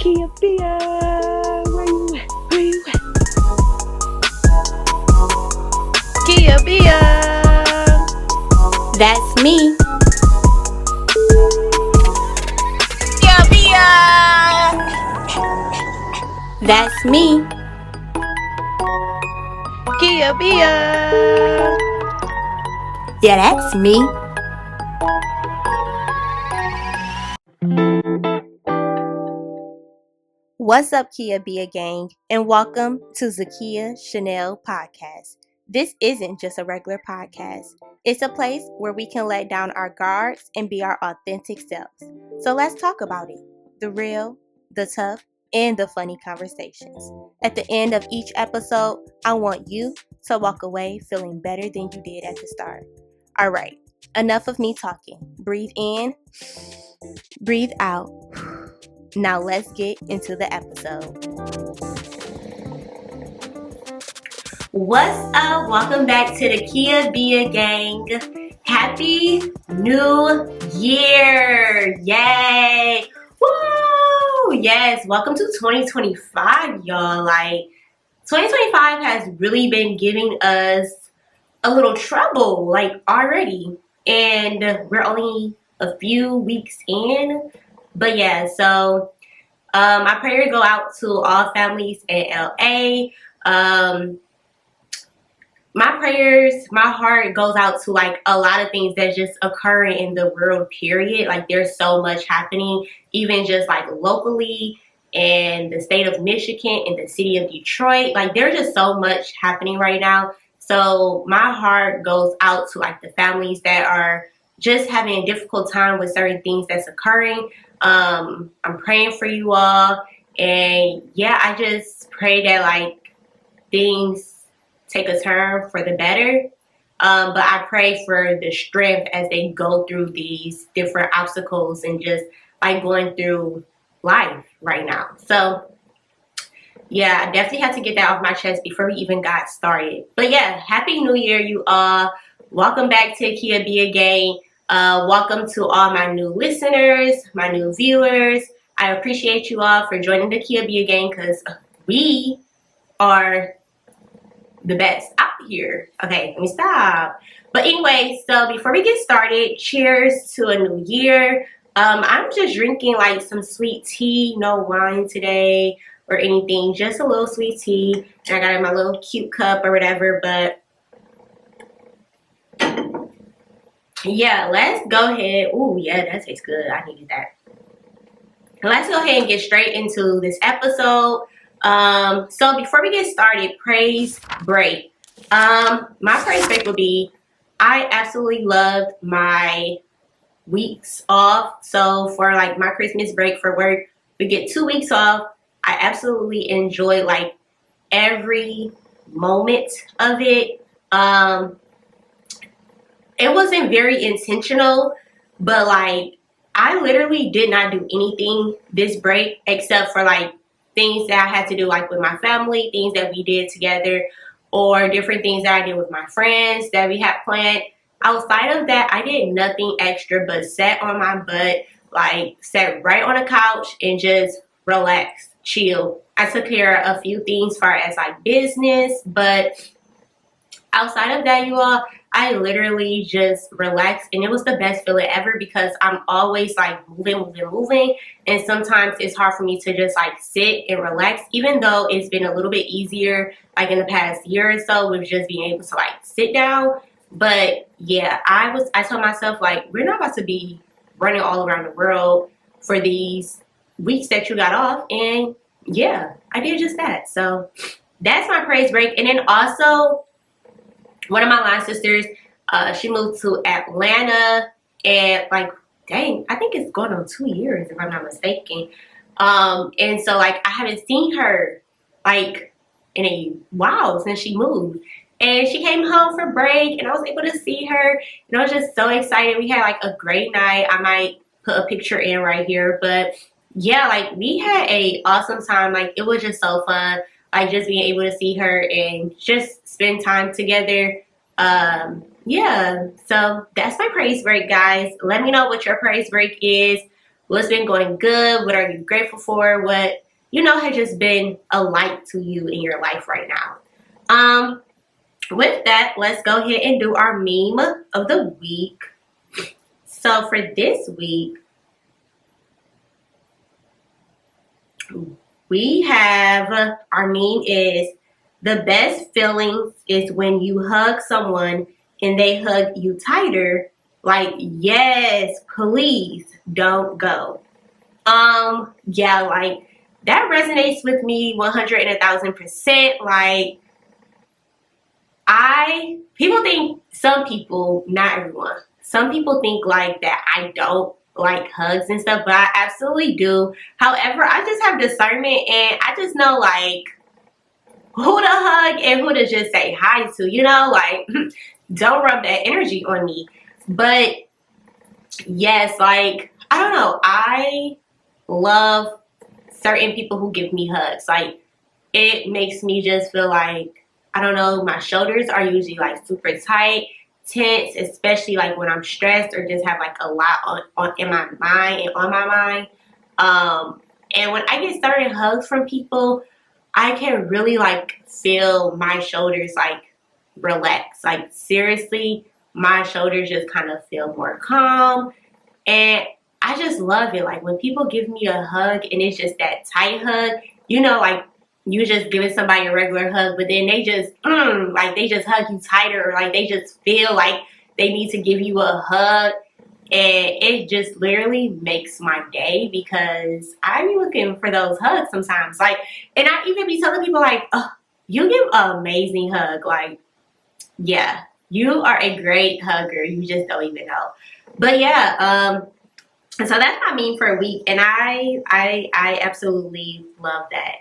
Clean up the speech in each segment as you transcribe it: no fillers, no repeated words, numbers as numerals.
Kia Biag, where you at? Where you at? Kia Biag, That's me. Kia Biag, That's me. Kia Biag. Yeah, that's me. What's up, Kia Biag Gang, and welcome to Zakia Chanel Podcast. This isn't just a regular podcast. It's a place where we can let down our guards and be our authentic selves. So let's talk about it. The real, the tough, and the funny conversations. At the end of each episode, I want you to walk away feeling better than you did at the start. All right, enough of me talking. Breathe in, breathe out. Now let's get into the episode. What's up? Welcome back to the Kia Biag Gang. Happy New Year! Yay! Woo! Yes, welcome to 2025, y'all. 2025 has really been giving us a little trouble, already. And we're only a few weeks in. But yeah, so my prayers go out to all families in LA. My heart goes out to a lot of things that's just occurring in the world, period. There's so much happening, even just locally in the state of Michigan, in the city of Detroit. There's just so much happening right now. So my heart goes out to the families that are just having a difficult time with certain things that's occurring. I'm praying for you all, and yeah, I just pray that things take a turn for the better. But I pray for the strength as they go through these different obstacles and just going through life right now. So yeah, I definitely had to get that off my chest before we even got started. But yeah, Happy New Year, you all. Welcome back to Kia Biag Gang. Welcome to all my new listeners, my new viewers. I appreciate you all for joining the Kia Biag Gang because we are the best out here. Okay, let me stop. But anyway, so before we get started, cheers to a new year. I'm just drinking some sweet tea, no wine today or anything, just a little sweet tea. And I got it in my little cute cup or whatever, but yeah, let's go ahead. Ooh, yeah, that tastes good. I needed that. Let's go ahead and get straight into this episode. So before we get started, praise break. My praise break would be, I absolutely loved my weeks off. So for my Christmas break for work, we get 2 weeks off. I absolutely enjoy every moment of it. It wasn't very intentional, but I literally did not do anything this break except for things that I had to do with my family, things that we did together, or different things that I did with my friends that we had planned. Outside of that, I did nothing extra but sat on my butt, sat right on a couch and just relax, chill. I took care of a few things as far as business, but outside of that, you all, I literally just relaxed, and it was the best feeling ever because I'm always moving, and sometimes it's hard for me to just sit and relax, even though it's been a little bit easier in the past year or so with just being able to sit down. But yeah, I told myself we're not about to be running all around the world for these weeks that you got off, and yeah, I did just that. So that's my praise break. And then also, one of my line sisters, she moved to Atlanta, and dang, I think it's going on 2 years if I'm not mistaken. And so I haven't seen her in a while since she moved. And she came home for break, and I was able to see her, and I was just so excited. We had a great night. I might put a picture in right here, but yeah, we had a awesome time. It was just so fun. Just being able to see her and just spend time together. Yeah, so that's my praise break, guys. Let me know what your praise break is. what's been going good, what are you grateful for, what, has just been a light to you in your life right now. With that, let's go ahead and do our meme of the week. So for this week, we have, our meme is, the best feelings is when you hug someone and they hug you tighter. Like, yes, please don't go. Yeah, like, that resonates with me 100 and 1,000%. Like, people think, some people, not everyone, some people think like that I don't like hugs and stuff, but I absolutely do. However, I just have discernment and I just know like who to hug and who to just say hi to, like don't rub that energy on me. But yes, like, I don't know, I love certain people who give me hugs. Like, it makes me just feel like, I don't know, my shoulders are usually like super tight, tense, especially like when I'm stressed or just have like a lot on in my mind and on my mind. And when I get certain hugs from people, I can really like feel my shoulders like relax. Like, seriously, my shoulders just kind of feel more calm. And I just love it. Like, when people give me a hug and it's just that tight hug, like, you just giving somebody a regular hug, but then they just, like, they just hug you tighter, or like they just feel like they need to give you a hug. And it just literally makes my day, because I be looking for those hugs sometimes. Like, and I even be telling people like, oh, you give an amazing hug. Like, yeah, you are a great hugger. You just don't even know. But yeah, and so that's my meme for a week, and I absolutely love that.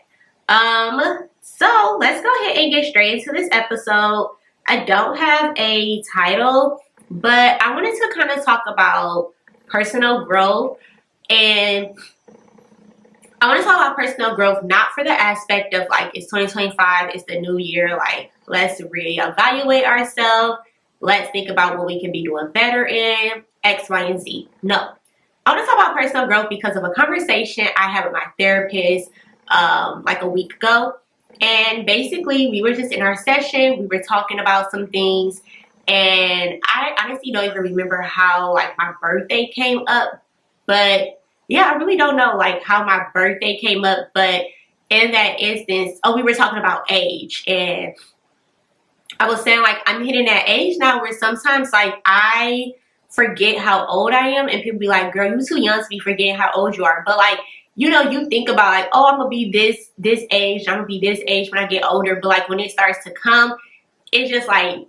So let's go ahead and get straight into this episode. I don't have a title, but I wanted to kind of talk about personal growth. And I want to talk about personal growth, not for the aspect of like, it's 2025, it's the new year, like, let's reevaluate ourselves. Let's think about what we can be doing better in X, Y, and Z. No. I want to talk about personal growth because of a conversation I had with my therapist like a week ago. And basically, we were just in our session. We were talking about some things. And I honestly don't even remember how like my birthday came up. But yeah, I really don't know like how my birthday came up. But in that instance, we were talking about age. And I was saying like, I'm hitting that age now where sometimes like I forget how old I am, and people be like, girl, you too young to be forgetting how old you are. But like, you think about like, oh, I'm gonna be this age, I'm gonna be this age when I get older. But like, when it starts to come, it's just like,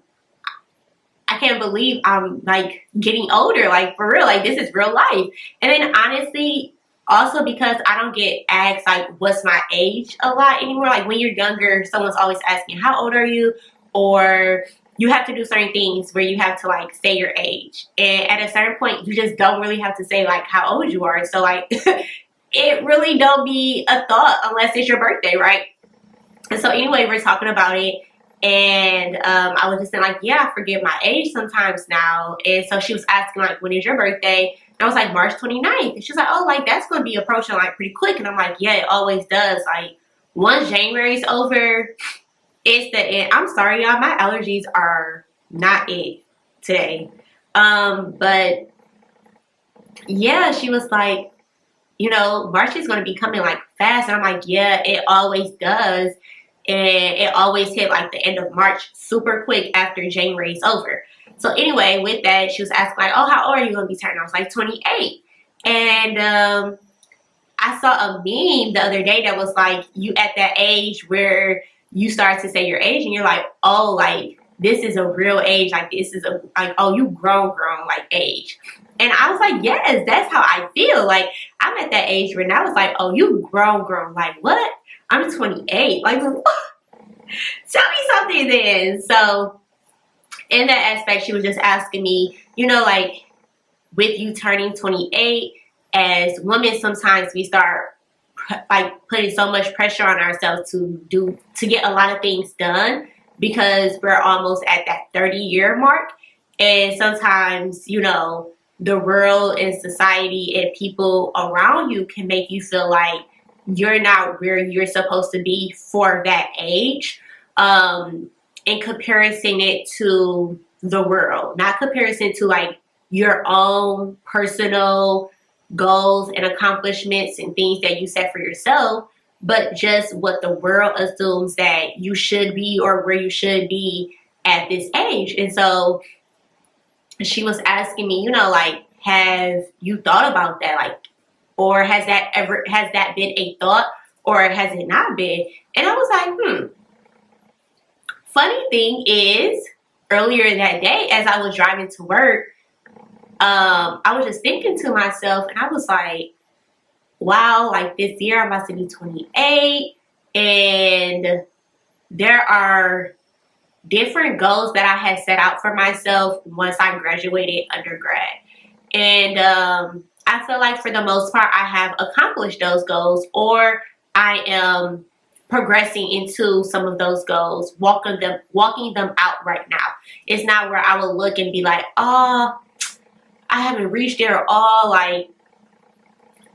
I can't believe I'm like getting older, like for real, like this is real life. And then honestly, also because I don't get asked like what's my age a lot anymore. Like, when you're younger, someone's always asking how old are you, or you have to do certain things where you have to like say your age. And at a certain point, you just don't really have to say like how old you are. So like, it really don't be a thought unless it's your birthday, right? And so anyway, we're talking about it. And I was just saying like, yeah, I forget my age sometimes now. And so she was asking like, when is your birthday? And I was like, March 29th. And she's like, oh, like that's going to be approaching like pretty quick. And I'm like, yeah, it always does. Like, once January's over, it's the end. I'm sorry, y'all. My allergies are not it today. But yeah, she was like, March is going to be coming like fast. And I'm like, yeah, it always does. And it always hit like the end of March super quick after January's over. So anyway, with that, she was asking like, oh, how old are you going to be turning? I was like 28. And I saw a meme the other day that was like, you at that age where you start to say your age and you're like, oh, like this is a real age. Like, this is a, like, oh, you grown like age. And I was like, yes, that's how I feel. Like, I'm at that age where now it's like, oh, you grown. Like, what? I'm 28. Like, what? Tell me something then. So in that aspect, she was just asking me, like, with you turning 28, as women, sometimes we start like putting so much pressure on ourselves to get a lot of things done, because we're almost at that 30-year mark. And sometimes, the world and society and people around you can make you feel like you're not where you're supposed to be for that age, in comparison it to the world, not comparison to like your own personal goals and accomplishments and things that you set for yourself, but just what the world assumes that you should be or where you should be at this age. And so she was asking me, like, have you thought about that? Like, or has that been a thought, or has it not been? And I was like, Funny thing is, earlier that day, as I was driving to work, I was just thinking to myself, and I was like, wow, like this year I'm about to be 28, and there are different goals that I had set out for myself once I graduated undergrad. And I feel like for the most part, I have accomplished those goals, or I am progressing into some of those goals, walking them out right now. It's not where I will look and be like, oh, I haven't reached there at all. Like,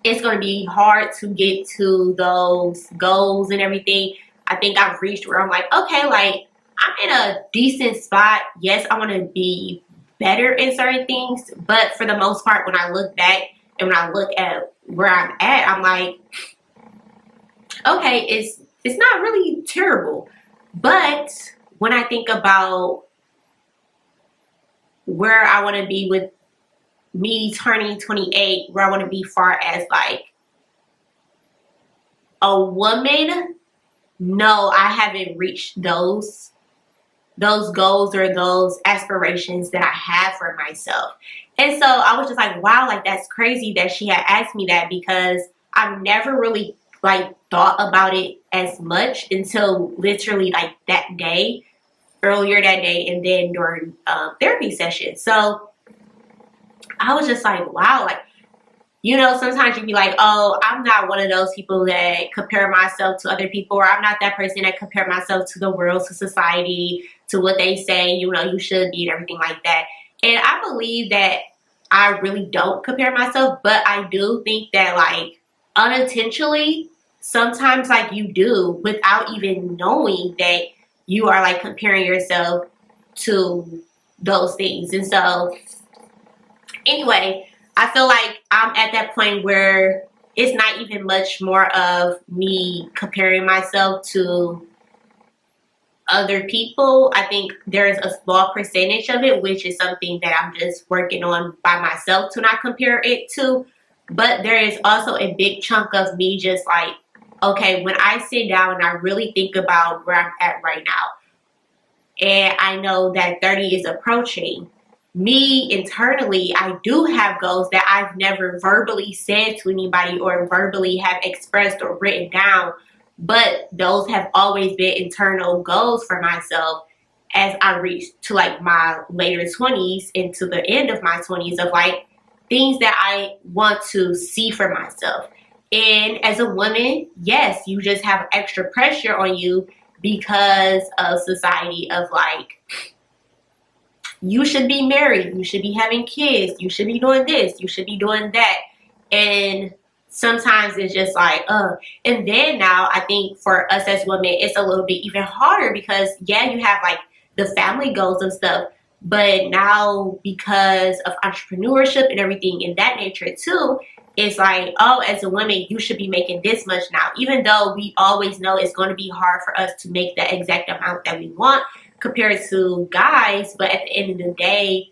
it's going to be hard to get to those goals and everything. I think I've reached where I'm like, okay, like I'm in a decent spot. Yes, I want to be better in certain things, but for the most part, when I look back and when I look at where I'm at, I'm like, okay, it's not really terrible. But when I think about where I want to be with me turning 28, where I want to be far as like a woman, no, I haven't reached those goals or those aspirations that I have for myself. And so I was just like, wow, like that's crazy that she had asked me that, because I've never really like thought about it as much until literally like that day, earlier that day, and then during therapy session. So I was just like, wow, like, sometimes you'd be like, oh, I'm not one of those people that compare myself to other people, or I'm not that person that compare myself to the world, to society, to what they say, you should be and everything like that. And I believe that I really don't compare myself, but I do think that like unintentionally, sometimes like you do without even knowing that you are like comparing yourself to those things. And so anyway, I feel like I'm at that point where it's not even much more of me comparing myself to other people. I think there's a small percentage of it, which is something that I'm just working on by myself to not compare it to. But there is also a big chunk of me just like, okay, when I sit down and I really think about where I'm at right now, and I know that 30 is approaching, me internally, I do have goals that I've never verbally said to anybody or verbally have expressed or written down, but those have always been internal goals for myself as I reach to like my later 20s into the end of my 20s, of like things that I want to see for myself. And as a woman, yes, you just have extra pressure on you because of society of like, you should be married, you should be having kids, you should be doing this, you should be doing that. And sometimes it's just like, and then now I think for us as women, it's a little bit even harder because yeah, you have like the family goals and stuff, but now because of entrepreneurship and everything in that nature too, it's like, oh, as a woman, you should be making this much now, even though we always know it's going to be hard for us to make the exact amount that we want compared to guys. But at the end of the day,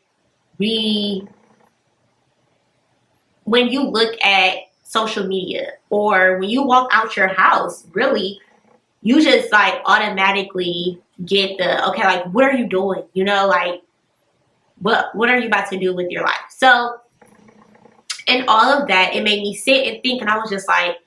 when you look at social media or when you walk out your house, really, you just like automatically get the, okay, like, what are you doing? Like, what are you about to do with your life? So, and all of that, it made me sit and think, and I was just like,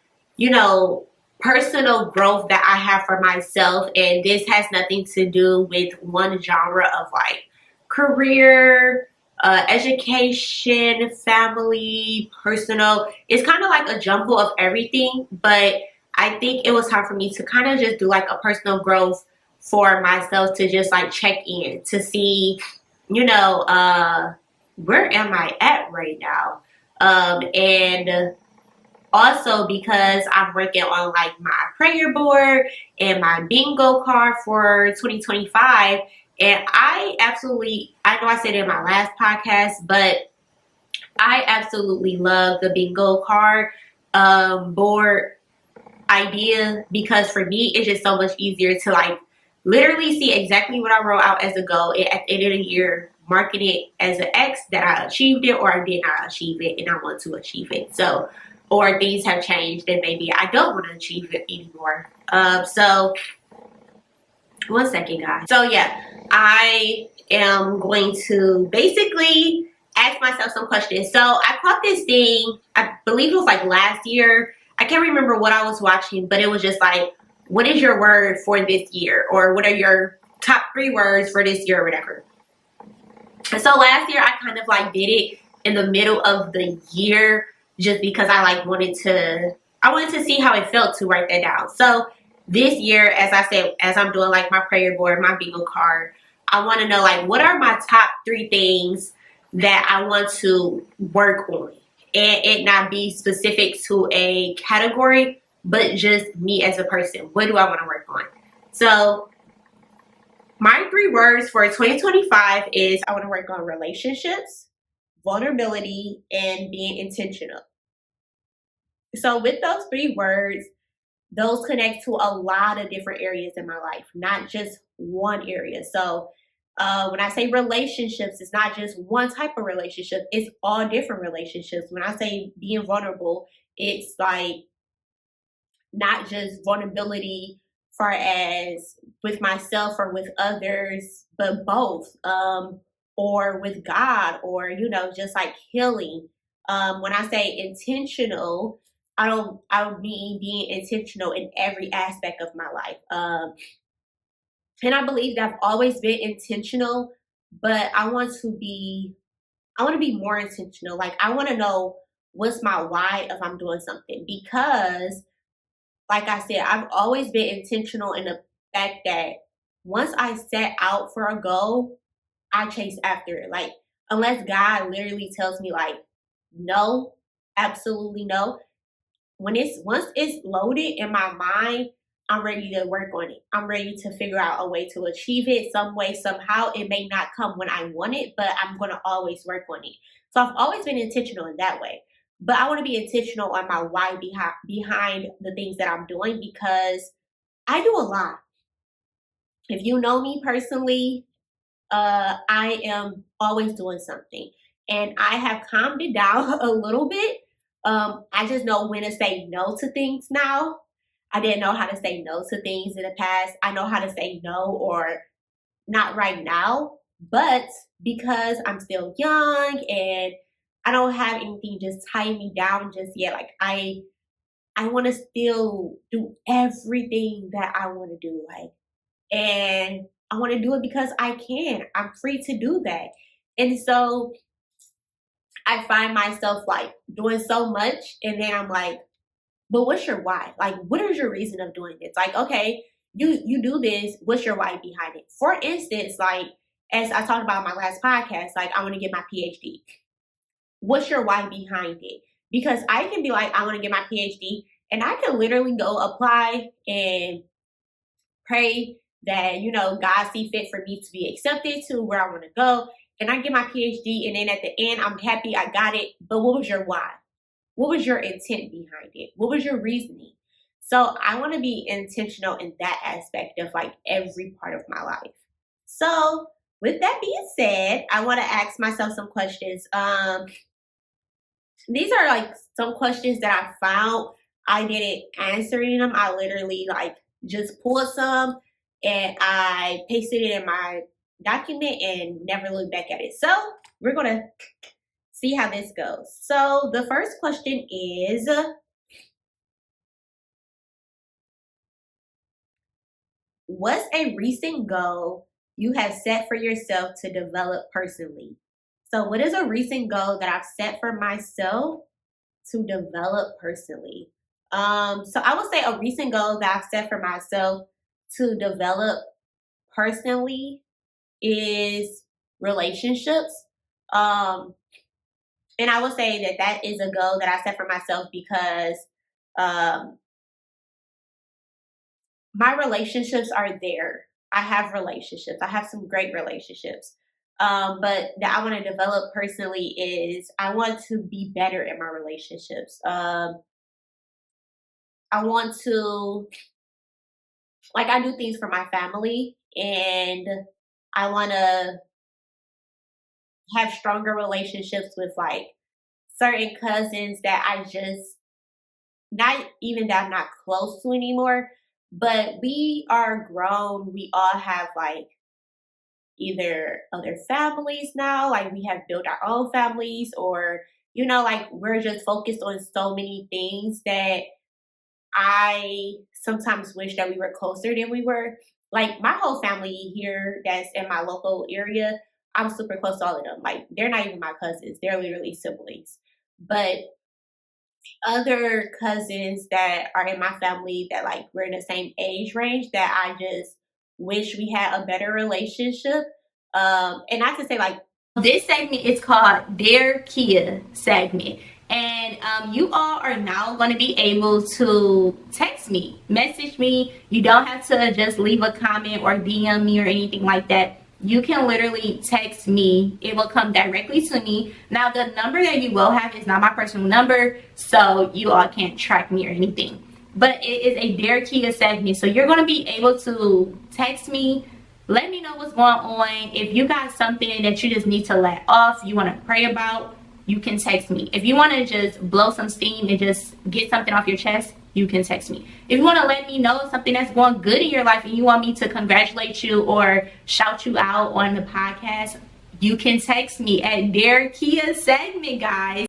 personal growth that I have for myself, and this has nothing to do with one genre of like career, education, family, personal. It's kind of like a jumble of everything, but I think it was time for me to kind of just do like a personal growth for myself, to just like check in to see, where am I at right now? And also because I'm working on like my prayer board and my bingo card for 2025. And I know I said it in my last podcast, but I absolutely love the bingo card board idea, because for me it's just so much easier to like literally see exactly what I wrote out as a goal, and at the end of the year marking it as an X that I achieved it or I did not achieve it and I want to achieve it. So, or things have changed and maybe I don't want to achieve it anymore. So one second, guys. So yeah, I am going to basically ask myself some questions. So I caught this thing, I believe it was like last year. I can't remember what I was watching, but it was just like, what is your word for this year? Or what are your top 3 words for this year or whatever. And so last year I kind of like did it in the middle of the year just because I like wanted to see how it felt to write that down. So this year, as I said, as I'm doing like my prayer board, my bingo card, I want to know like what are my top 3 things that I want to work on, and it not be specific to a category, but just me as a person. What do I want to work on? So my 3 words for 2025 is I want to work on relationships, vulnerability, and being intentional. So with those 3 words, those connect to a lot of different areas in my life, not just one area. So when I say relationships, it's not just one type of relationship, it's all different relationships. When I say being vulnerable, it's like not just vulnerability far as with myself or with others, but both, or with God, or, you know, just like healing. When I say intentional, I don't mean being intentional in every aspect of my life. And I believe that I've always been intentional, but I want to be more intentional. Like I want to know what's my why if I'm doing something, because like I said, I've always been intentional in the fact that once I set out for a goal, I chase after it. Like unless God literally tells me like, no, absolutely no. Once it's loaded in my mind, I'm ready to work on it. I'm ready to figure out a way to achieve it some way, somehow. It may not come when I want it, but I'm gonna always work on it. So I've always been intentional in that way. But I want to be intentional on my why behind the things that I'm doing, because I do a lot. If you know me personally, I am always doing something. And I have calmed it down a little bit. I just know when to say no to things now. I didn't know how to say no to things in the past. I know how to say no or not right now. But because I'm still young and I don't have anything just tying me down just yet, like I want to still do everything that I want to do. Like, and I want to do it because I can. I'm free to do that. And so I find myself like doing so much, and then I'm like, but what's your why? Like, what is your reason of doing this? Like, okay, you do this, what's your why behind it? For instance, like as I talked about in my last podcast, like I want to get my PhD. What's your why behind it? Because I can be like, I want to get my PhD, and I can literally go apply and pray that, you know, God see fit for me to be accepted to where I want to go. And I get my PhD, and then at the end, I'm happy I got it. But what was your why? What was your intent behind it? What was your reasoning? So I want to be intentional in that aspect of like every part of my life. So with that being said, I want to ask myself some questions. These are like some questions that I found. I didn't answering them. I literally like just pulled some and I pasted it in my document and never looked back at it. So we're gonna see how this goes. So the first question is, what's a recent goal you have set for yourself to develop personally? So what is a recent goal that I've set for myself to develop personally? So I would say a recent goal that I've set for myself to develop personally is relationships. And I will say that that is a goal that I set for myself because um, my relationships are there. I have relationships. I have some great relationships. But that I want to develop personally is I want to be better in my relationships. I want to, like, I do things for my family, and I want to have stronger relationships with like certain cousins that I just, not even that I'm not close to anymore, but we are grown. We all have like either other families now, like we have built our own families, or, you know, like we're just focused on so many things that I sometimes wish that we were closer than we were. Like my whole family here that's in my local area, I'm super close to all of them. Like they're not even my cousins, they're literally siblings. But other cousins that are in my family that like we're in the same age range that I just wish we had a better relationship. And not to say like this segment is called Dear Kia segment. And you all are now going to be able to text me, message me. You don't have to just leave a comment or DM me or anything like that. You can literally text me. It will come directly to me. Now, the number that you will have is not my personal number, so you all can't track me or anything. But it is a Dear Kia segment, so you're going to be able to text me. Let me know what's going on. If you got something that you just need to let off, you want to pray about, you can text me. If you want to just blow some steam and just get something off your chest, you can text me. If you want to let me know something that's going good in your life and you want me to congratulate you or shout you out on the podcast, you can text me at Dear Kia segment, guys.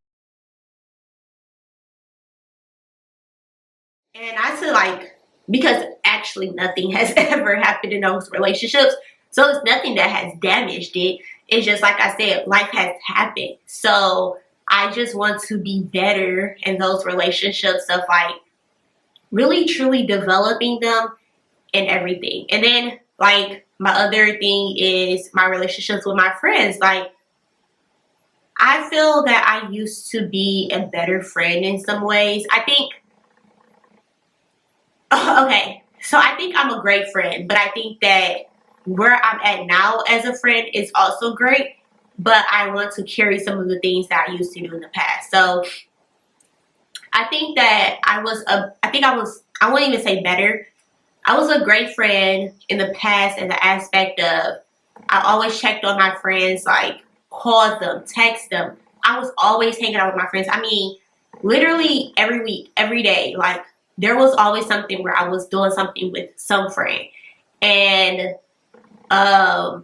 And I feel like, because actually nothing has ever happened in those relationships, so it's nothing that has damaged it. It's just like I said, life has happened. So I just want to be better in those relationships of like really truly developing them and everything. And then like my other thing is my relationships with my friends. Like I feel that I used to be a better friend in some ways. I think, okay, so I think I'm a great friend, but I think that where I'm at now as a friend is also great, but I want to carry some of the things that I used to do in the past. So I think that I wouldn't even say better. I was a great friend in the past in the aspect of I always checked on my friends, like called them, text them. I was always hanging out with my friends. I mean, literally every week, every day, like there was always something where I was doing something with some friend. And I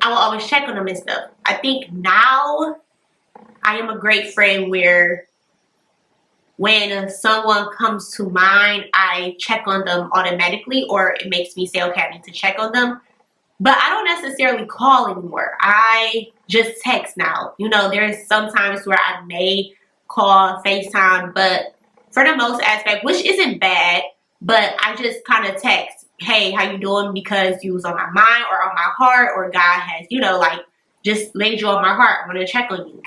will always check on them and stuff. I think now I am a great friend where when someone comes to mind, I check on them automatically, or it makes me say, okay, I need to check on them. But I don't necessarily call anymore. I just text now. You know, there's sometimes where I may call, FaceTime, but for the most aspect, which isn't bad, but I just kind of text, hey, how you doing? Because you was on my mind or on my heart, or God has, you know, like just laid you on my heart. I want to check on you.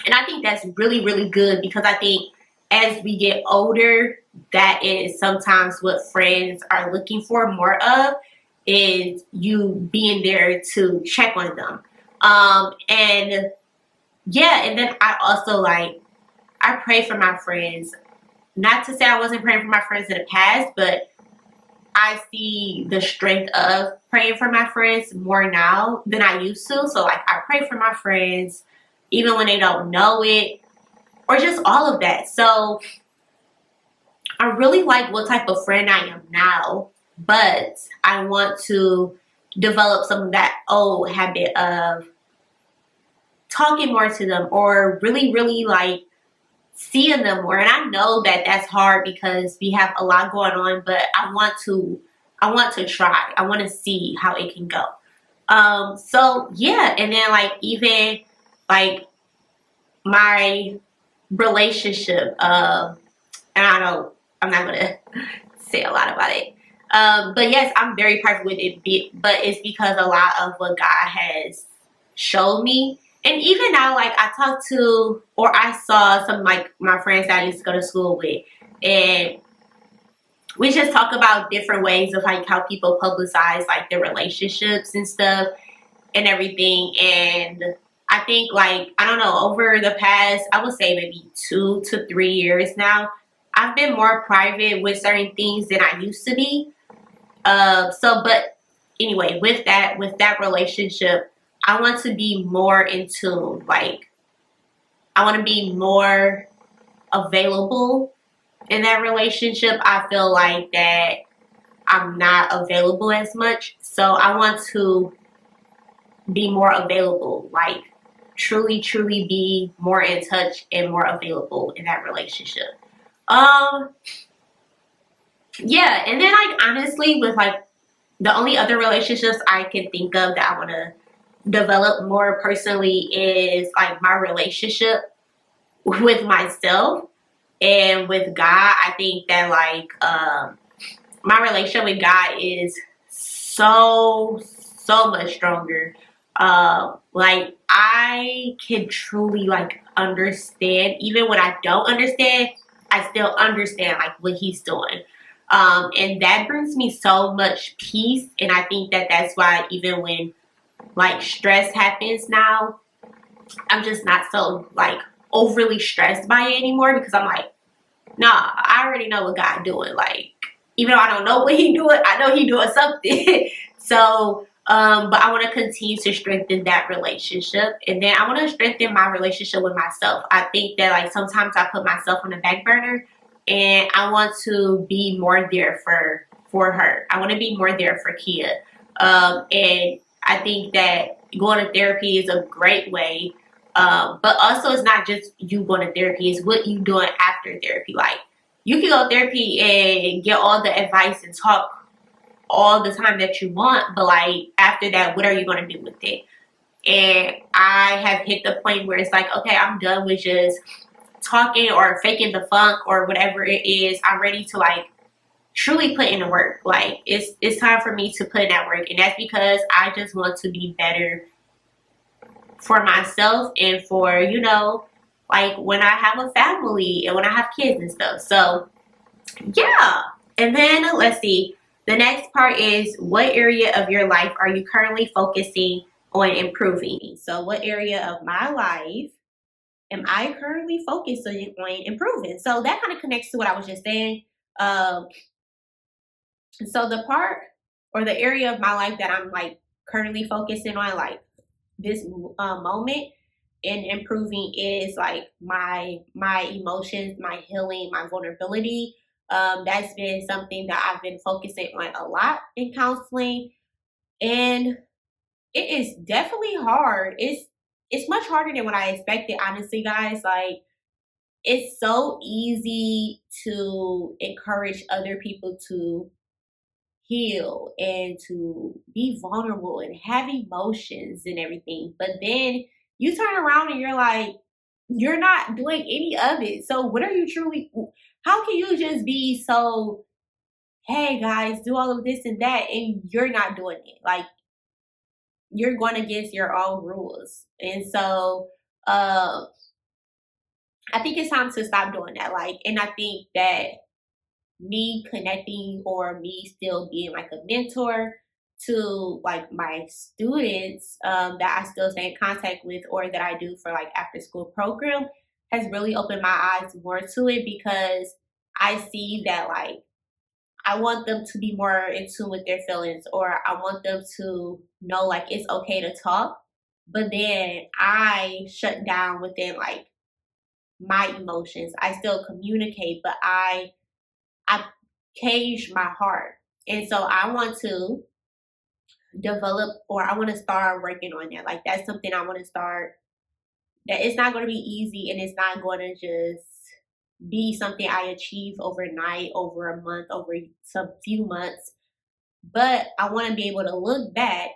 And I think that's really, really good, because I think as we get older, that is sometimes what friends are looking for more of, is you being there to check on them. And yeah, and then I also like, I pray for my friends. Not to say I wasn't praying for my friends in the past, but I see the strength of praying for my friends more now than I used to. So like I pray for my friends even when they don't know it, or just all of that. So I really like what type of friend I am now, but I want to develop some of that old habit of talking more to them, or really, really like seeing them more. And I know that that's hard because we have a lot going on, but I want to try. I want to see how it can go. So yeah, and then like even like my relationship, and I'm not gonna say a lot about it. But yes, I'm very perfect with it, but it's because a lot of what God has showed me. And even now, like I talked to or I saw some like my friends that I used to go to school with, and we just talk about different ways of like how people publicize like their relationships and stuff and everything. And I think like, I don't know, over the past, I would say maybe 2 to 3 years now, I've been more private with certain things than I used to be. But anyway, with that relationship, I want to be more in tune. Like, I want to be more available in that relationship. I feel like that I'm not available as much. So I want to be more available, like truly, truly be more in touch and more available in that relationship. Yeah, and then like honestly, with like the only other relationships I can think of that I want to develop more personally is like my relationship with myself and with God. I think that like my relationship with God is so much stronger. Like I can truly like understand, even when I don't understand, I still understand like what He's doing. And that brings me so much peace. And I think that that's why even when like stress happens now, I'm just not so like overly stressed by it anymore, because I'm like, nah, I already know what God doing. Like, even though I don't know what He doing, I know He doing something. So, but I want to continue to strengthen that relationship. And then I want to strengthen my relationship with myself. I think that like sometimes I put myself on the back burner, and I want to be more there for her. I want to be more there for Kia. And I think that going to therapy is a great way. But also it's not just you going to therapy, it's what you doing after therapy. Like, you can go to therapy and get all the advice and talk all the time that you want, but like after that, what are you going to do with it? And I have hit the point where it's like, okay, I'm done with just talking or faking the funk or whatever it is. I'm ready to like truly put in the work. Like it's time for me to put in that work, and that's because I just want to be better for myself and for, you know, like when I have a family and when I have kids and stuff. So yeah. And then let's see. The next part is, what area of your life are you currently focusing on improving? So what area of my life am I currently focusing on improving? So that kind of connects to what I was just saying. So the part or the area of my life that I'm like currently focusing on, like this moment in improving, is like my emotions, my healing, my vulnerability. That's been something that I've been focusing on a lot in counseling, and it is definitely hard. It's much harder than what I expected, honestly, guys. Like, it's so easy to encourage other people to heal and to be vulnerable and have emotions and everything. But then you turn around and you're like, you're not doing any of it. So what are you truly, how can you just be so, hey guys, do all of this and that, and you're not doing it? Like, you're going against your own rules. And so I think it's time to stop doing that. Like, and I think that me connecting or me still being like a mentor to like my students that I still stay in contact with, or that I do for like after school program, has really opened my eyes more to it, because I see that like I want them to be more in tune with their feelings, or I want them to know like it's okay to talk. But then I shut down within like my emotions. I still communicate, but I cage my heart. And so I want to develop, or I want to start working on that. Like, that's something I want to start. That it's not going to be easy, and it's not going to just be something I achieve overnight, over a month, over some few months. But I want to be able to look back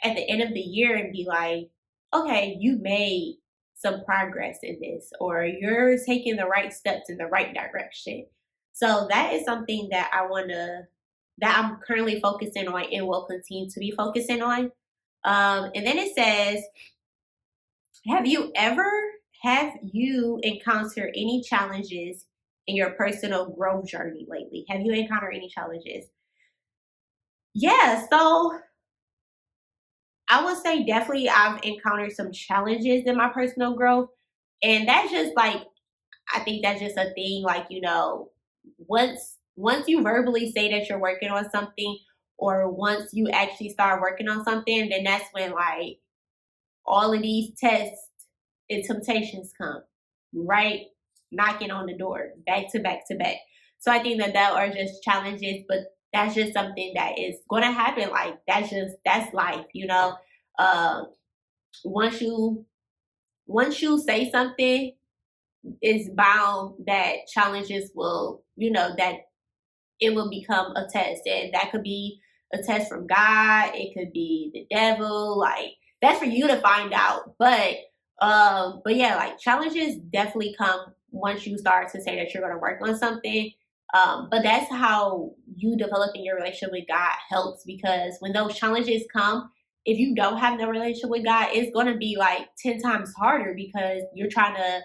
at the end of the year and be like, okay, you made some progress in this, or you're taking the right steps in the right direction. So that is something that I'm currently focusing on and will continue to be focusing on. And then it says, have you encountered any challenges in your personal growth journey lately? Have you encountered any challenges? Yeah, so I would say definitely I've encountered some challenges in my personal growth. And that's just like, I think that's just a thing, like, once you verbally say that you're working on something, or once you actually start working on something, then that's when like all of these tests and temptations come, right? Knocking on the door, back to back to back. So I think that are just challenges, but that's just something that is going to happen. Like that's life, Once you say something, it's bound that challenges will, that it will become a test, and that could be a test from God. It could be the devil. Like that's for you to find out. But yeah, like challenges definitely come once you start to say that you're going to work on something. But that's how you developing your relationship with God helps, because when those challenges come, if you don't have no relationship with God, it's going to be like 10 times harder, because you're trying to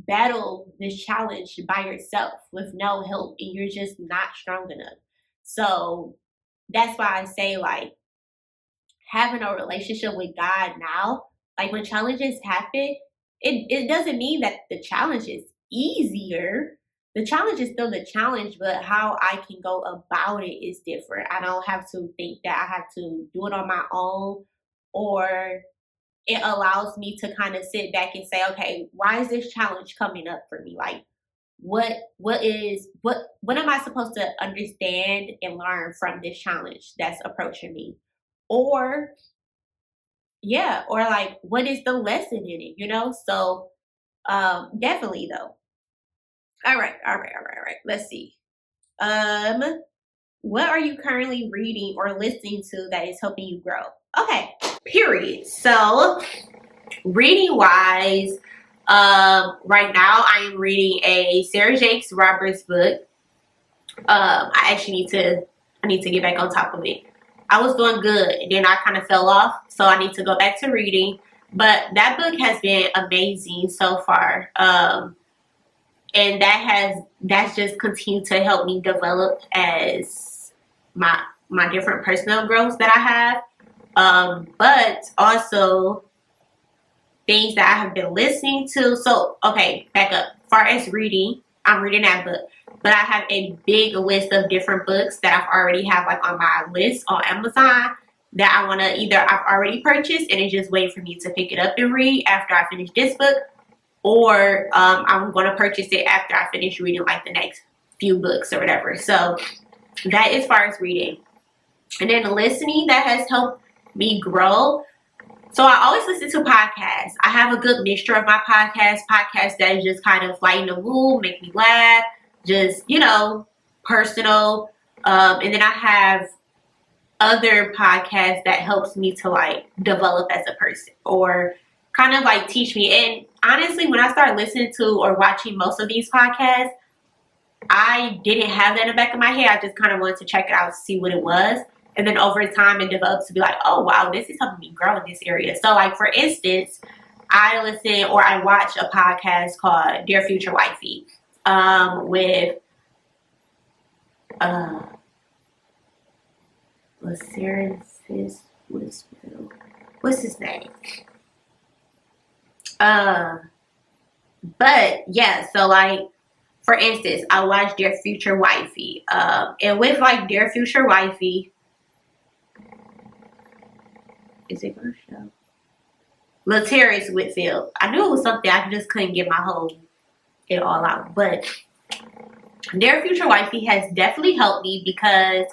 battle this challenge by yourself with no help, and you're just not strong enough. So that's why I say, like, having a relationship with God now, like when challenges happen, it doesn't mean that the challenge is easier. The challenge is still the challenge, but how I can go about it is different. I don't have to think that I have to do it on my own, or it allows me to kind of sit back and say, okay, why is this challenge coming up for me? Like, what am I supposed to understand and learn from this challenge that's approaching me? Or or like, what is the lesson in it? So definitely though. All right. Let's see. What are you currently reading or listening to that is helping you grow? Okay. Period. So reading wise, right now I am reading a Sarah Jakes Roberts book. I need to get back on top of it. I was doing good, and then I kind of fell off, so I need to go back to reading. But that book has been amazing so far, and that's just continued to help me develop as my different personal growths that I have. But also things that I have been listening to. So, okay, back up. As far as reading, I'm reading that book. But I have a big list of different books that I've already have like on my list on Amazon that I want to I've already purchased, and it's just waiting for me to pick it up and read after I finish this book. Or I'm going to purchase it after I finish reading like the next few books or whatever. So that is as far as reading. And then listening, that has helped me grow. So I always listen to podcasts. I have a good mixture of my podcasts that just kind of lighten the mood, make me laugh, just, personal. And then I have other podcasts that helps me to like develop as a person, or kind of like teach me. And honestly, when I started listening to or watching most of these podcasts, I didn't have that in the back of my head. I just kind of wanted to check it out to see what it was. And then over time, it develops to be like, oh, wow, this is helping me grow in this area. So, like, for instance, I listen or I watch a podcast called Dear Future Wifey with what's his name? But, yeah, so, like, for instance, I watched Dear Future Wifey. And with, like, Dear Future Wifey, is it going to show? Latarius Whitfield. I knew it was something. I just couldn't get it all out. But Dear Future Wifey has definitely helped me, because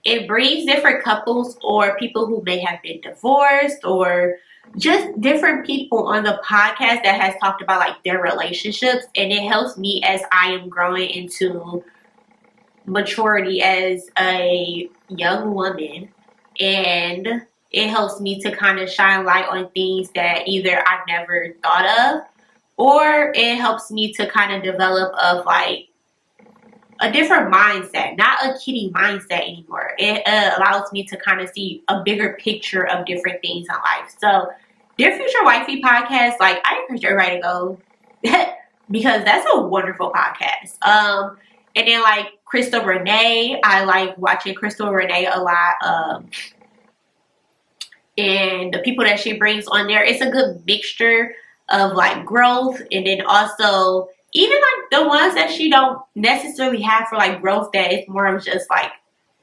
it brings different couples or people who may have been divorced, or just different people on the podcast that has talked about like their relationships. And it helps me as I am growing into maturity as a young woman. And it helps me to kind of shine light on things that either I never thought of, or it helps me to kind of develop of like a different mindset, not a kitty mindset anymore. It allows me to kind of see a bigger picture of different things in life. So, Dear Future Wifey podcast, like, I encourage everybody to go because that's a wonderful podcast. And then like Crystal Renee, I like watching Crystal Renee a lot. And the people that she brings on there, it's a good mixture of like growth, and then also even like the ones that she don't necessarily have for like growth, that it's more of just like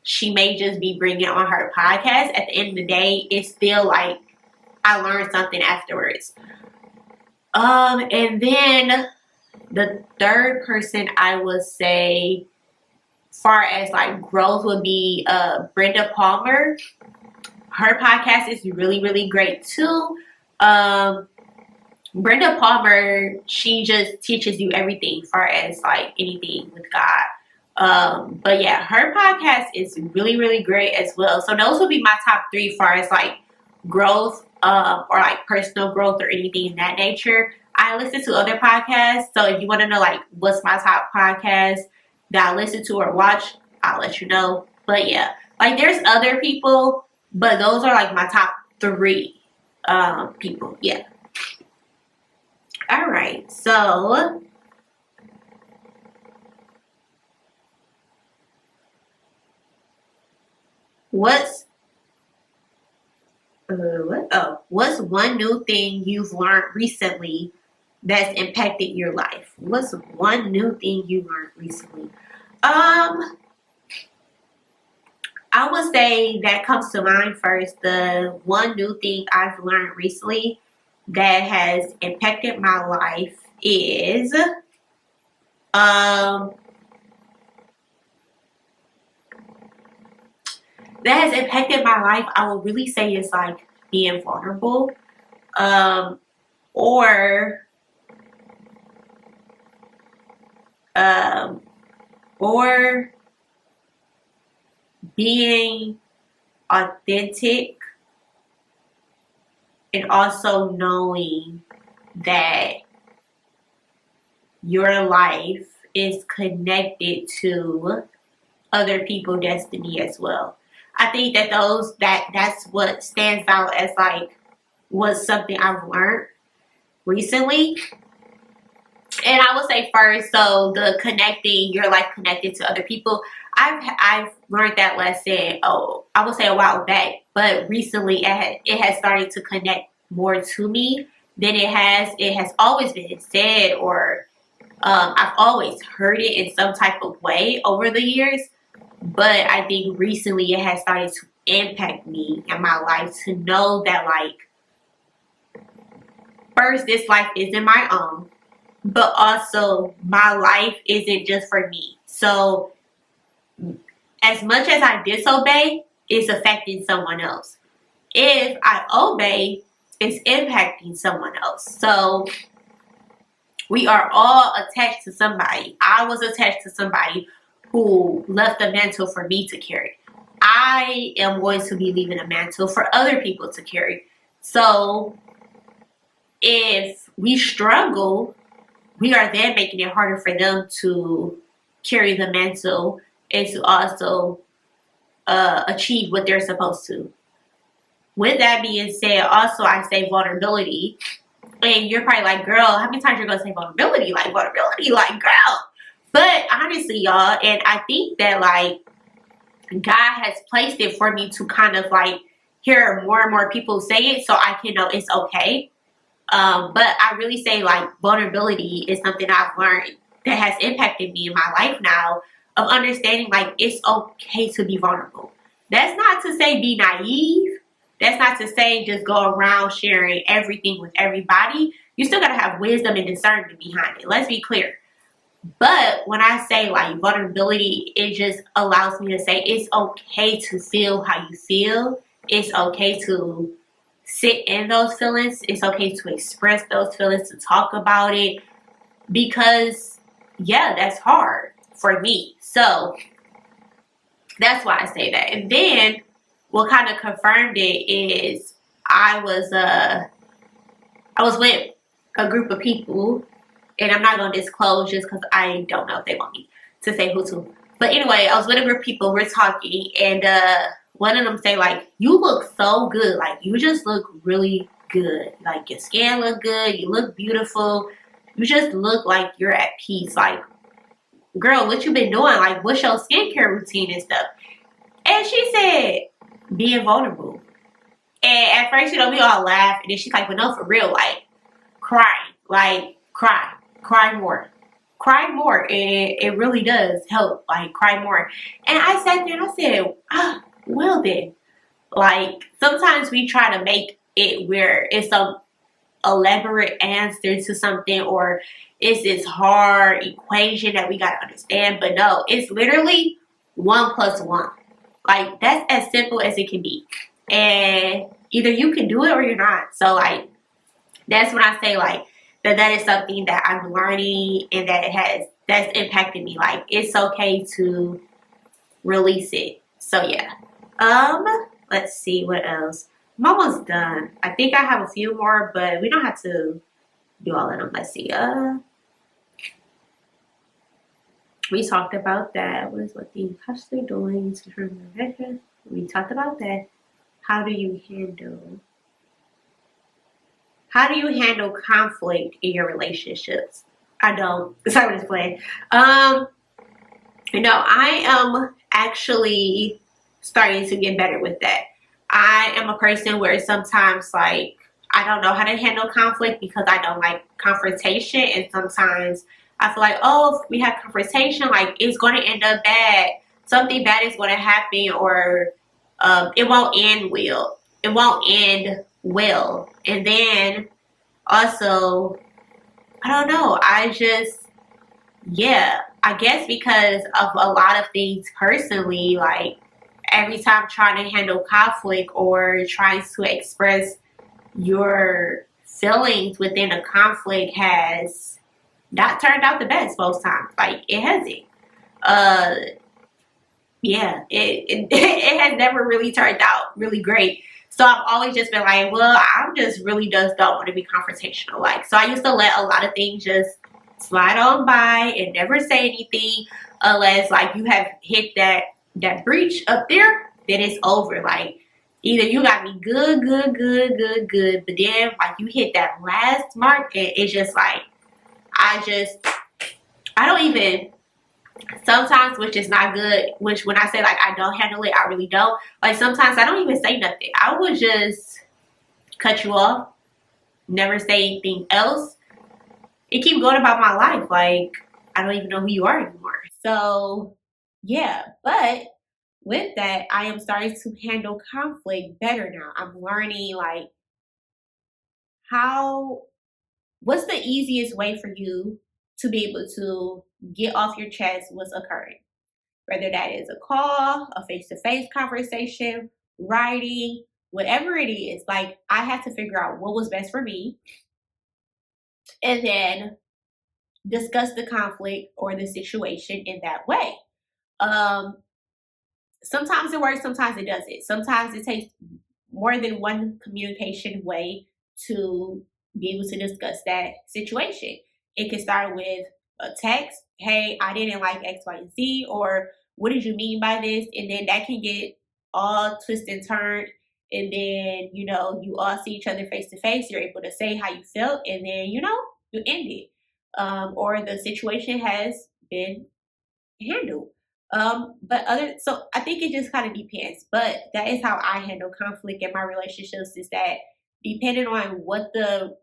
she may just be bringing on her podcast. At the end of the day, it's still like I learned something afterwards. And then the third person I would say, far as like growth, would be Brenda Palmer. Her podcast is really, really great too. Brenda Palmer, she just teaches you everything far as like anything with God. But yeah, her podcast is really, really great as well. So those would be my top three far as like growth, or like personal growth or anything in that nature. I listen to other podcasts, so if you want to know like what's my top podcast that I listen to or watch, I'll let you know. But yeah, like there's other people, but those are like my top three people. Yeah. All right. So what's one new thing you've learned recently that's impacted your life? What's one new thing you learned recently? I would say that comes to mind first. The one new thing I've learned recently that has impacted my life is that has impacted my life, I would really say, is like being vulnerable, or being authentic, and also knowing that your life is connected to other people's destiny as well. I think that that's what stands out as like was something I've learned recently. And I would say first, so the connecting your life connected to other people, I've learned that lesson. I would say a while back, but recently it has started to connect more to me than it has always been said, or I've always heard it in some type of way over the years. But I think recently it has started to impact me in my life to know that, like, first, this life isn't my own, but also my life isn't just for me. So as much as I disobey, it's affecting someone else. If I obey, it's impacting someone else. So we are all attached to somebody. I was attached to somebody who left a mantle for me to carry. I am going to be leaving a mantle for other people to carry. So if we struggle, we are then making it harder for them to carry the mantle and to also achieve what they're supposed to. With that being said, also I say vulnerability. And you're probably like, girl, how many times you're going to say vulnerability? Like, girl. But honestly, y'all, and I think that, like, God has placed it for me to kind of, like, hear more and more people say it so I can know it's okay. But I really say, like, vulnerability is something I've learned that has impacted me in my life now, of understanding, like, it's okay to be vulnerable. That's not to say be naive. That's not to say just go around sharing everything with everybody. You still got to have wisdom and discernment behind it. Let's be clear. But when I say like vulnerability, it just allows me to say it's okay to feel how you feel. It's okay to sit in those feelings. It's okay to express those feelings, to talk about it. Because, yeah, that's hard for me. So that's why I say that. And then what kind of confirmed it is I was with a group of people, and I'm not going to disclose just because I don't know if they want me to say who to. But anyway, I was with a group of people, we're talking, and one of them say, like, you look so good. Like, you just look really good. Like, your skin look good. You look beautiful. You just look like you're at peace. Like, girl, what you been doing? Like, what's your skincare routine and stuff? And she said, being vulnerable. And at first, you know, we all laughed. And then she's like, but no, for real, like, cry. Like, cry. Cry more. Cry more. And it really does help. Like, cry more. And I sat there and I said, well then. Like, sometimes we try to make it where it's some elaborate answer to something, or it's this hard equation that we gotta understand. But no, it's literally 1 + 1. Like, that's as simple as it can be. And either you can do it or you're not. So, like, that's when I say, like, that is something that I'm learning and that's impacted me. Like, it's okay to release it. So yeah. Let's see what else. I'm almost done. I think I have a few more, but we don't have to do all of them. Let's see. We talked about that. What is what the constantly doing to remember? We talked about that. How do you handle conflict in your relationships? I don't. Sorry, I'm just playing. I am actually starting to get better with that. I am a person where sometimes, like, I don't know how to handle conflict because I don't like confrontation, and sometimes I feel like, oh, if we have confrontation, like, it's going to end up bad. Something bad is going to happen, or it won't end well. It won't end well. And then also, I don't know. I guess because of a lot of things personally, like, every time trying to handle conflict or trying to express your feelings within a conflict has not turned out the best most times. Like, it hasn't. It has never really turned out really great. So I've always just been like, well, I'm just really just don't want to be confrontational. Like, so I used to let a lot of things just slide on by and never say anything unless, like, you have hit that breach up there, then it's over. Like, either you got me good, but then, like, you hit that last mark and it's just like, I don't even, sometimes, which is not good, which when I say, like, I don't handle it, I really don't. Like, sometimes I don't even say nothing. I would just cut you off, never say anything else, and keep going about my life. Like, I don't even know who you are anymore. So, yeah, but with that, I am starting to handle conflict better now. I'm learning, like, what's the easiest way for you to be able to get off your chest what's occurring? Whether that is a call, a face-to-face conversation, writing, whatever it is. Like, I had to figure out what was best for me and then discuss the conflict or the situation in that way. Sometimes it works, sometimes it doesn't. Sometimes it takes more than one communication way to be able to discuss that situation. It can start with a text, hey, I didn't like X, Y, and Z, or what did you mean by this? And then that can get all twisted and turned. And then, you all see each other face to face. You're able to say how you felt, and then, you end it. Or the situation has been handled. So I think it just kind of depends. But that is how I handle conflict in my relationships, is that depending on what the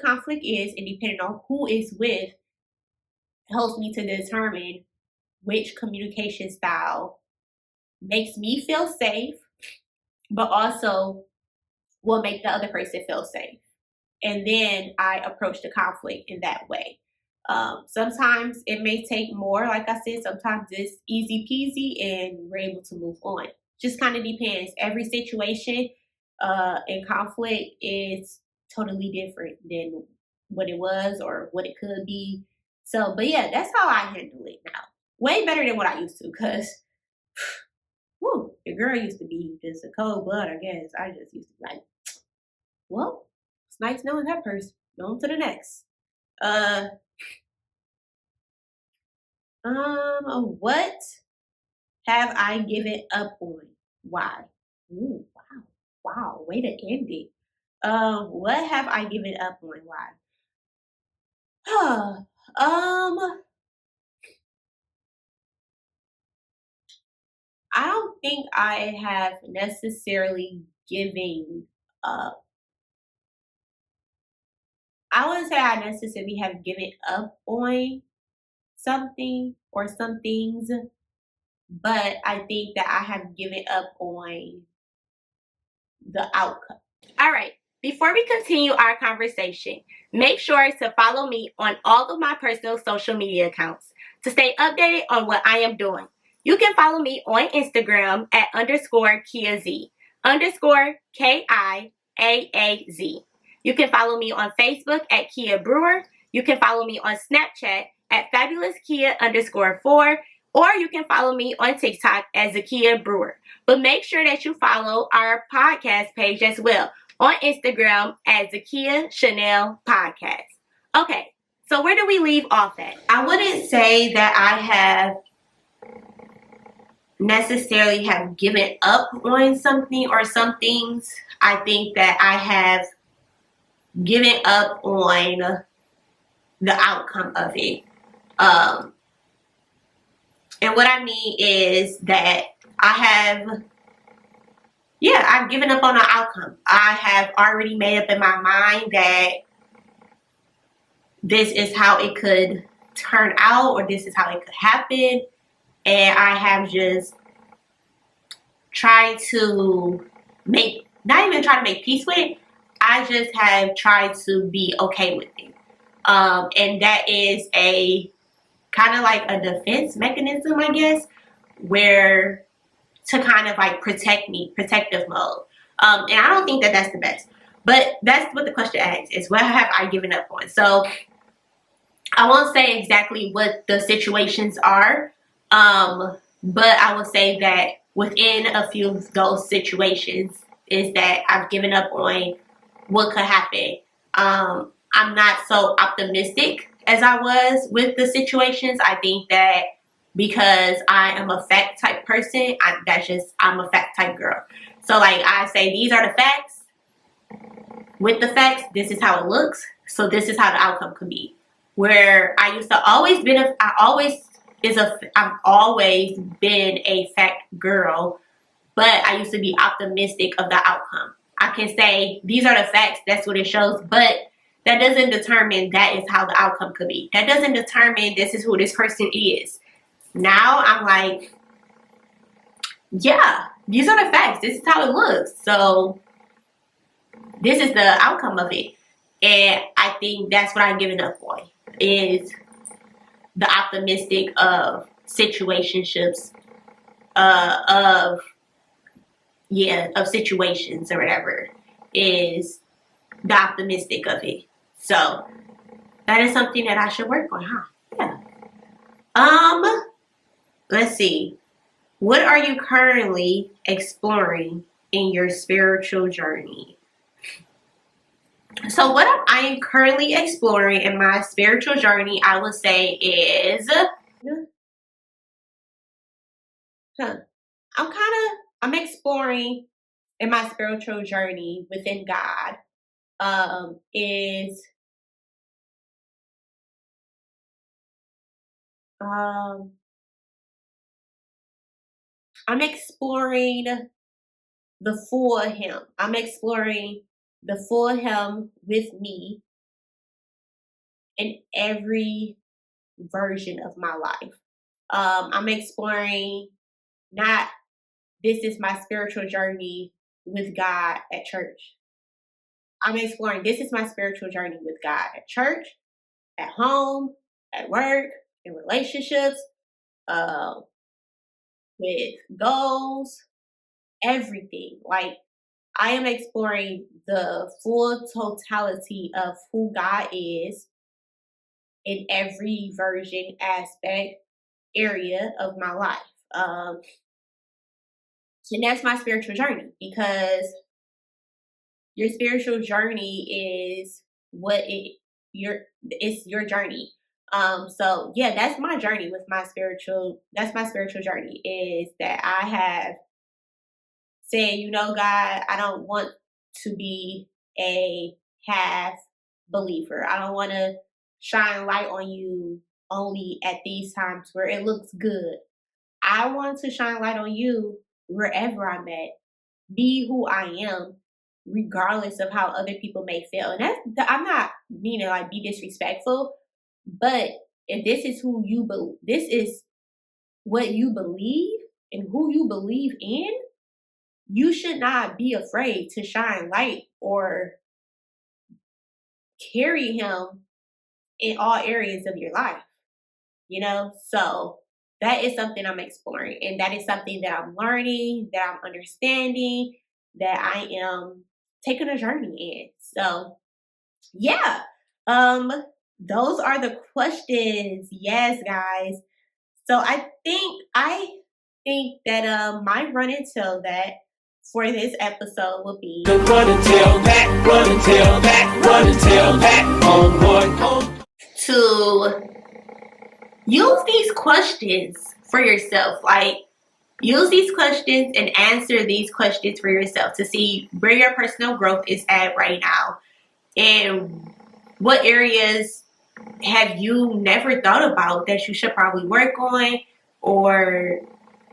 conflict is and depending on who is with, helps me to determine which communication style makes me feel safe, but also will make the other person feel safe. And then I approach the conflict in that way. Sometimes it may take more, like I said, sometimes it's easy peasy and we're able to move on. Just kind of depends. Every situation in conflict is totally different than what it was or what it could be. So, but yeah, that's how I handle it now. Way better than what I used to, because the girl used to be just a cold blood, I guess. I just used to be like, well, it's nice knowing that person. On to the next. What have I given up on? Why? Ooh, wow. Wow, way to end it. What have I given up on? Why? I don't think I have necessarily given up. I wouldn't say I necessarily have given up on something or some things, but I think that I have given up on the outcome. All right. Before we continue our conversation, make sure to follow me on all of my personal social media accounts to stay updated on what I am doing. You can follow me on Instagram at _KiaZ, _KIAAZ. You can follow me on Facebook at Kia Brewer. You can follow me on Snapchat at FabulousKia_4, or you can follow me on TikTok as Zakia Brewer. But make sure that you follow our podcast page as well on Instagram at Zakia Chanel Podcast. Okay, so where do we leave off at? I wouldn't say that I have necessarily have given up on something or some things. I think that I have given up on the outcome of it. And what I mean is that I've given up on the outcome. I have already made up in my mind that this is how it could turn out, or this is how it could happen. And I have just tried to not even try to make peace with it. I just have tried to be okay with it. And that is a kind of like a defense mechanism, I guess, where to kind of like protective mode. And I don't think that that's the best. But that's what the question asks, is what have I given up on? So I won't say exactly what the situations are, but I will say that within a few of those situations is that I've given up on what could happen. I'm not so optimistic as I was with the situations. I think that because I am a fact type person, I'm a fact type girl. So like I say, these are the facts. With the facts, this is how it looks. So this is how the outcome could be. Where I used to always I've always been a fact girl, but I used to be optimistic of the outcome. I can say these are the facts, that's what it shows, but that doesn't determine that is how the outcome could be. That doesn't determine this is who this person is. Now I'm like, yeah, these are the facts. This is how it looks. So this is the outcome of it. And I think that's what I've given up on, is the optimistic of situationships, of situations or whatever, is the optimistic of it. So that is something that I should work on, huh? Yeah. Let's see. What are you currently exploring in your spiritual journey? So what I am currently exploring in my spiritual journey, I would say is, I'm exploring in my spiritual journey within God, is I'm exploring the full Him. I'm exploring the full Him with me in every version of my life. I'm exploring not this is my spiritual journey with God at church. I'm exploring this is my spiritual journey with God at church, at home, at work, in relationships, with goals, everything. Like, I am exploring the full totality of who God is in every version, aspect, area of my life. And that's my spiritual journey, because your spiritual journey is it's your journey. So yeah, that's my journey with that's my spiritual journey, is that I have said, God, I don't want to be a half believer. I don't want to shine light on you only at these times where it looks good. I want to shine light on you wherever I'm at, be who I am, regardless of how other people may feel. And I'm not meaning like be disrespectful, but if this is this is what you believe and who you believe in, you should not be afraid to shine light or carry him in all areas of your life, So that is something I'm exploring, and that is something that I'm learning, that I'm understanding, that I am taking a journey in. So yeah, those are the questions. Yes, guys. So I think that my run and tell that for this episode will be Run and tell that, run and tell that, run and tell that, on boy. To use these questions for yourself. Like, use these questions and answer these questions for yourself to see where your personal growth is at right now, and what areas have you never thought about that you should probably work on, or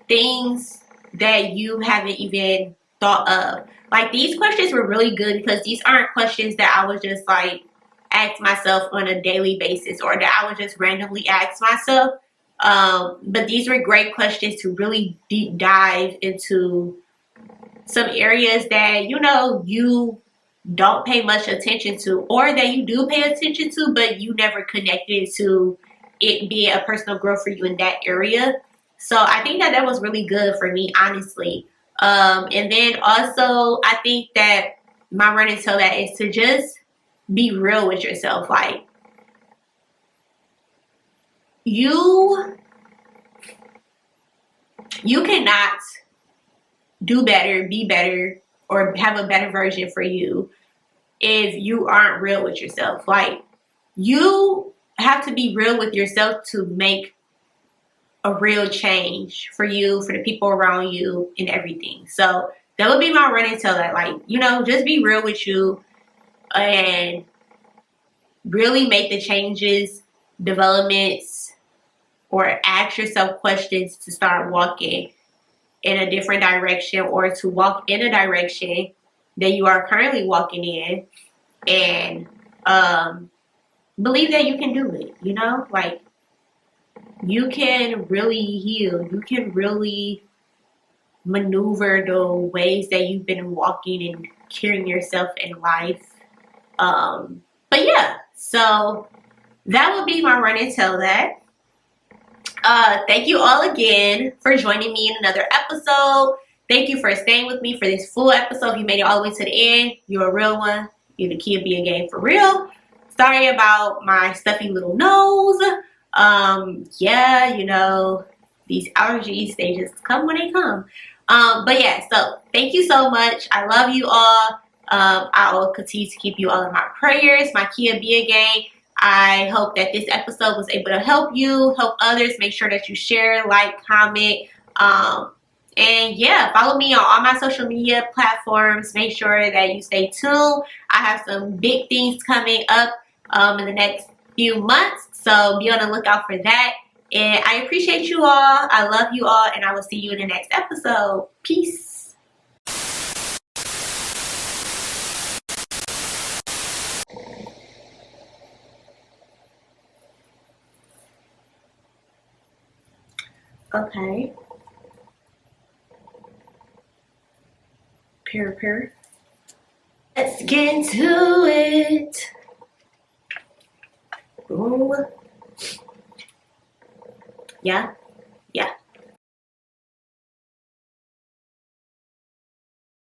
things that you haven't even thought of. Like, these questions were really good because these aren't questions that I was just like ask myself on a daily basis, or that I would just randomly ask myself. But these were great questions to really deep dive into some areas that you don't pay much attention to, or that you do pay attention to, but you never connected to it being a personal growth for you in that area. So I think that was really good for me, honestly. And then also, I think that my run and tell that is to just be real with yourself. Like, you cannot do better, be better, or have a better version for you if you aren't real with yourself. Like, you have to be real with yourself to make a real change for you, for the people around you, and everything. So that would be my run and tell that. Like, just be real with you and really make the changes, developments, or ask yourself questions to start walking in a different direction, or to walk in a direction that you are currently walking in, and believe that you can do it. Like, you can really heal. You can really maneuver the ways that you've been walking and carrying yourself in life. But yeah, so that would be my run and tell that. Thank you all again for joining me in another episode. Thank you for staying with me for this full episode. If you made it all the way to the end, you're a real one. You're the Kia Biag Gang for real. Sorry about my stuffy little nose. Yeah, these allergies, they just come when they come. But yeah, so thank you so much. I love you all. I will continue to keep you all in my prayers, my Kia Biag Gang. I hope that this episode was able to help you, help others. Make sure that you share, like, comment. And yeah, follow me on all my social media platforms. Make sure that you stay tuned. I have some big things coming up in the next few months. So be on the lookout for that. And I appreciate you all. I love you all. And I will see you in the next episode. Peace. Okay. Pair. Let's get into it. Ooh. Yeah.